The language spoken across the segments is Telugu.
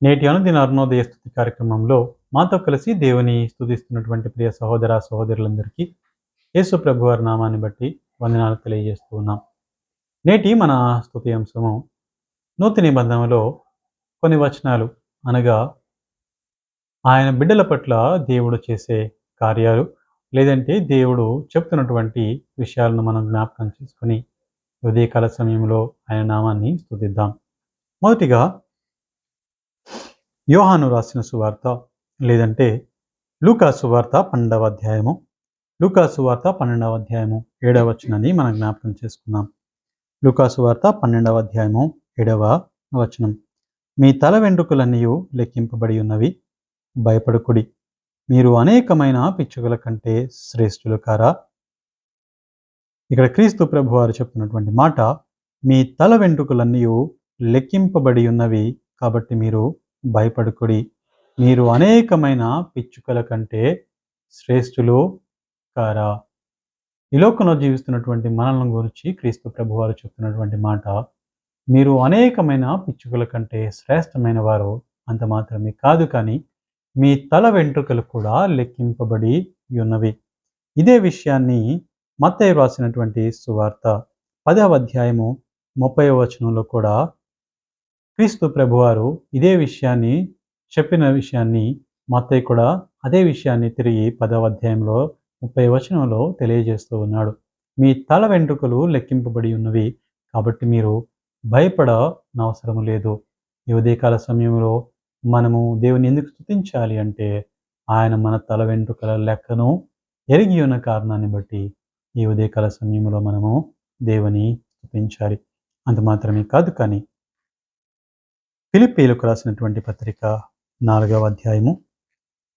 నేటి అనుదిన అరుణోదయ స్తుతి కార్యక్రమంలో మాతో కలిసి దేవుని స్తుతిస్తున్నటువంటి ప్రియ సహోదర సహోదరులందరికీ యేసు ప్రభువారి నామాన్ని బట్టి వందనాలు తెలియజేస్తూ ఉన్నాం. నేటి మన స్తుతి అంశము నూతన నిబంధనలో కొన్ని వచనాలు, అనగా ఆయన బిడ్డల పట్ల దేవుడు చేసే కార్యాలు, లేదంటే దేవుడు చెప్తున్నటువంటి విషయాలను మనం జ్ఞాపకం చేసుకుని ఉదయకాల సమయంలో ఆయన నామాన్ని స్తుతిద్దాం. మొదటిగా యోహాను రాసిన సువార్త, లేదంటే లూకా సువార్త 12వ అధ్యాయము, లూకా సువార్త 12వ అధ్యాయము 7వ వచనాన్ని మనం జ్ఞాపకం చేసుకుందాం. లూకా సువార్త 12వ అధ్యాయము 7వ వచనం. మీ తల వెంట్రుకలన్నీ లెక్కింపబడి ఉన్నవి, భయపడకుడి, మీరు అనేకమైన పిచ్చుకల కంటే శ్రేష్ఠులు కారా. ఇక్కడ క్రీస్తు ప్రభు వారు చెప్తున్నటువంటి మాట, మీ తల వెంట్రుకలన్నీ లెక్కింపబడి ఉన్నవి కాబట్టి మీరు భయపడకుడి, మీరు అనేకమైన పిచ్చుకల కంటే శ్రేష్ఠులు కారా. ఈ లోకంలో జీవిస్తున్నటువంటి మనల్ని గురించి క్రీస్తు ప్రభు వారు చెప్తున్నటువంటి మాట, మీరు అనేకమైన పిచ్చుకల కంటే శ్రేష్టమైన వారు. అంత మాత్రమే కాదు, కానీ మీ తల వెంట్రుకలు కూడా లెక్కింపబడి ఉన్నవి. ఇదే విషయాన్ని మత్తయి రాసినటువంటి సువార్త 10వ అధ్యాయము 30వ వచనంలో కూడా క్రీస్తు ప్రభువారు ఇదే విషయాన్ని చెప్పిన విషయాన్ని మత్తయి కూడా అదే విషయాన్ని తిరిగి 10వ అధ్యాయంలో 30వ వచనంలో తెలియజేస్తూ ఉన్నాడు. మీ తల వెంట్రుకలు లెక్కింపబడి ఉన్నవి కాబట్టి మీరు భయపడనవసరం లేదు. ఈ ఉదయకాల సమయంలో మనము దేవుని ఎందుకు స్తుతించాలి అంటే, ఆయన మన తల వెంట్రుకల లెక్కను ఎరిగి ఉన్న కారణాన్ని బట్టి ఈ ఉదయకాల సమయంలో మనము దేవుని స్తుతించాలి. అంత మాత్రమే కాదు, కానీ ఫిలిప్పీలకు రాసినటువంటి పత్రిక 4వ అధ్యాయము,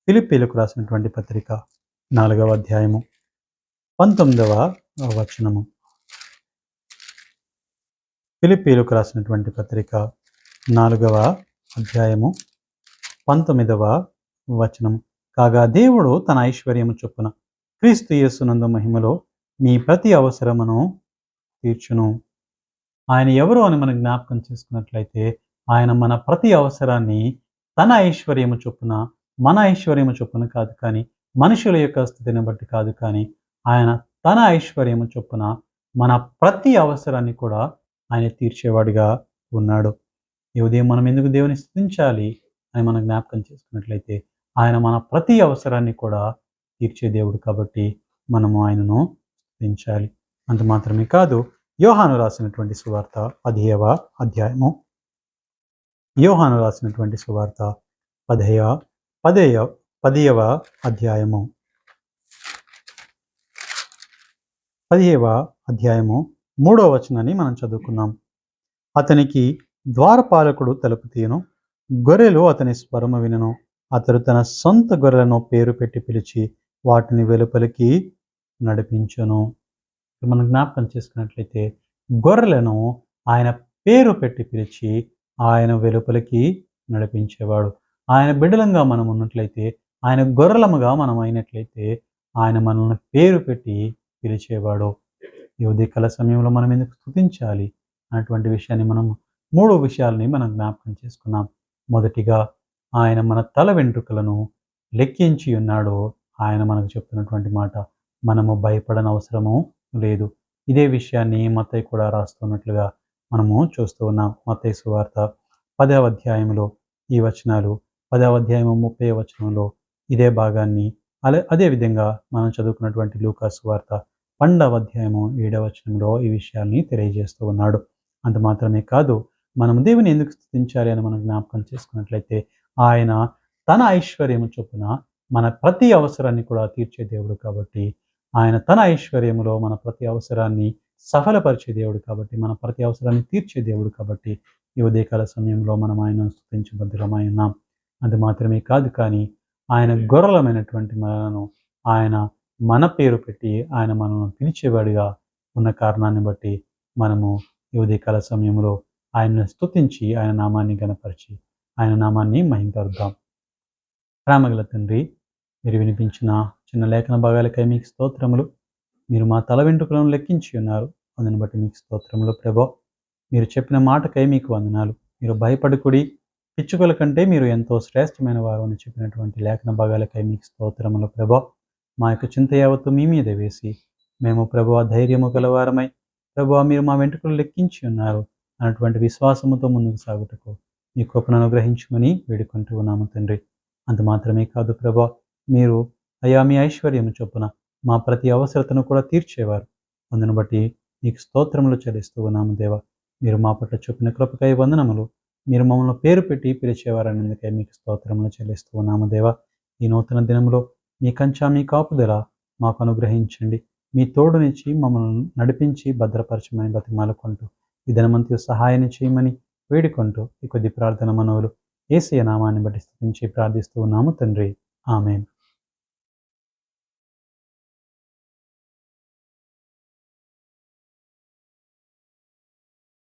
ఫిలిప్పీలకు రాసినటువంటి పత్రిక 4వ అధ్యాయము 19వ వచనము. ఫిలిప్పీలకు రాసినటువంటి పత్రిక 4వ అధ్యాయము 19వ వచనము. కాగా దేవుడు తన ఐశ్వర్యము చొప్పున క్రీస్తు యేసునందు మహిమలో మీ ప్రతి అవసరమును తీర్చును. ఆయన ఎవరు అని మనం జ్ఞాపకం చేసుకున్నట్లయితే, ఆయన మన ప్రతి అవసరాన్ని తన ఐశ్వర్యము చొప్పున, మన ఐశ్వర్యము చొప్పున కాదు, కానీ మనుషుల యొక్క స్థితిని బట్టి కాదు, కానీ ఆయన తన ఐశ్వర్యము చొప్పున మన ప్రతి అవసరాన్ని కూడా ఆయన తీర్చేవాడిగా ఉన్నాడు. ఈ ఉదయం మనం ఎందుకు దేవుని స్తుతించాలి అని మనం జ్ఞాపకం చేసుకున్నట్లయితే, ఆయన మన ప్రతి అవసరాన్ని కూడా తీర్చే దేవుడు కాబట్టి మనము ఆయనను స్తుతించాలి. అంత మాత్రమే కాదు, యోహాను రాసినటువంటి సువార్త 10వ అధ్యాయము, యోహాను రాసినటువంటి సువార్త 10వ అధ్యాయము 3వ వచనాన్ని మనం చదువుకున్నాం. అతనికి ద్వారపాలకుడు తలుపు తీయను, గొర్రెలు అతని స్వరము వినను. అతడు తన సొంత గొర్రెలను పేరు పెట్టి పిలిచి వాటిని వెలుపలికి నడిపించును. మనం జ్ఞాపకం చేసుకున్నట్లయితే, గొర్రెలను ఆయన పేరు పెట్టి పిలిచి ఆయన వెలుపలికి నడిపించేవాడు. ఆయన బిడ్డలంగా మనం ఉన్నట్లయితే, ఆయన గొర్రెలముగా మనం అయినట్లయితే, ఆయన మనల్ని పేరు పెట్టి పిలిచేవాడు. ఈ ఉదయకాల సమయంలో మనం ఎందుకు స్తుతించాలి అన్నటువంటి విషయాన్ని మనం 3 విషయాలని మనం జ్ఞాపకం చేసుకున్నాం. మొదటిగా, ఆయన మన తల వెంట్రుకలను లెక్కించి ఉన్నాడు. ఆయన మనకు చెప్తున్నటువంటి మాట, మనము భయపడనవసరము లేదు. ఇదే విషయాన్ని మత్తయి కూడా రాస్తున్నట్లుగా మనము చూస్తూ ఉన్నాం. మత్తయి సువార్త 10వ అధ్యాయంలో ఈ వచనాలు, 10వ అధ్యాయము 30వ వచనంలో ఇదే భాగాన్ని, అదేవిధంగా మనం చదువుకున్నటువంటి లూకా సువార్త 12వ అధ్యాయము 7వ వచనంలో ఈ విషయాన్ని తెలియజేస్తూ ఉన్నాడు. అంత మాత్రమే కాదు, మనం దేవుని ఎందుకు స్తుతించాలి అని మనం జ్ఞాపకం చేసుకున్నట్లయితే, ఆయన తన ఐశ్వర్యము చొప్పున మన ప్రతి అవసరాన్ని కూడా తీర్చే దేవుడు కాబట్టి, ఆయన తన ఐశ్వర్యములో మన ప్రతి అవసరాన్ని సఫలపరిచే దేవుడు కాబట్టి, మన ప్రతి అవసరాన్ని తీర్చే దేవుడు కాబట్టి, ఈ ఉదయకాల సమయంలో మనం ఆయన స్తుతించబద్ధులమై ఉన్నాం. అది మాత్రమే కాదు, కానీ ఆయన గొర్రెలమైనటువంటి మనలను ఆయన మన పేరు పెట్టి ఆయన మనల్ని పిలిచేవాడిగా ఉన్న కారణాన్ని బట్టి మనము ఈ ఉదయకాల సమయంలో ఆయనను స్తుతించి ఆయన నామాన్ని గణపరిచి ఆయన నామాన్ని మహింపరుద్దాం. ప్రేమగల తండ్రి, మీరు వినిపించిన చిన్న లేఖన భాగాలకై మీకు స్తోత్రములు. మీరు మా తల వెంట్రుకలను లెక్కించి ఉన్నారు, అందుని బట్టి మీకు స్తోత్రములు ప్రభా. మీరు చెప్పిన మాటకై మీకు వందనాలు. మీరు భయపడకుడి, పిచ్చుకల కంటే మీరు ఎంతో శ్రేష్టమైన వారు అని చెప్పినటువంటి లేఖన భాగాలకై మీకు స్తోత్రములు ప్రభా. మా యొక్క చింత యావత్తు మీ మీద వేసి మేము ప్రభువా ధైర్యము గలవారమై ప్రభువా మీరు మా వెంట్రుకలు లెక్కించి ఉన్నారు అన్నటువంటి విశ్వాసముతో ముందుకు సాగుటకు మీ కృపను అనుగ్రహించమని వేడుకుంటూ ఉన్నాము తండ్రి. అంత మాత్రమే కాదు ప్రభా, మీరు అయా మీ ఐశ్వర్యము చొప్పున మా ప్రతి అవసరతను కూడా తీర్చేవారు. అందును బట్టి మీకు స్తోత్రములు చెల్లిస్తూ ఉన్నాము దేవా. మీరు మా పట్ల చూపిన కృపకై వందనములు. మీరు మమ్మల్ని పేరు పెట్టి పిలిచేవారన్నందుకే మీకు స్తోత్రములు చెల్లిస్తూ ఉన్నాము దేవా. ఈ నూతన దినంలో మీ కంచా మీ కాపుదల మాకు అనుగ్రహించండి. మీ తోడునిచ్చి మమ్మల్ని నడిపించి భద్రపరచమని బతిమాలుకుంటూ ఈ దినమంతయు సహాయాన్ని చేయమని వేడుకుంటూ ఈ కొద్ది ప్రార్థన మనవులు యేసయ్య నామాన్ని బట్టి స్తుతించి ప్రార్థిస్తూ ఉన్నాము తండ్రి. ఆమేన్.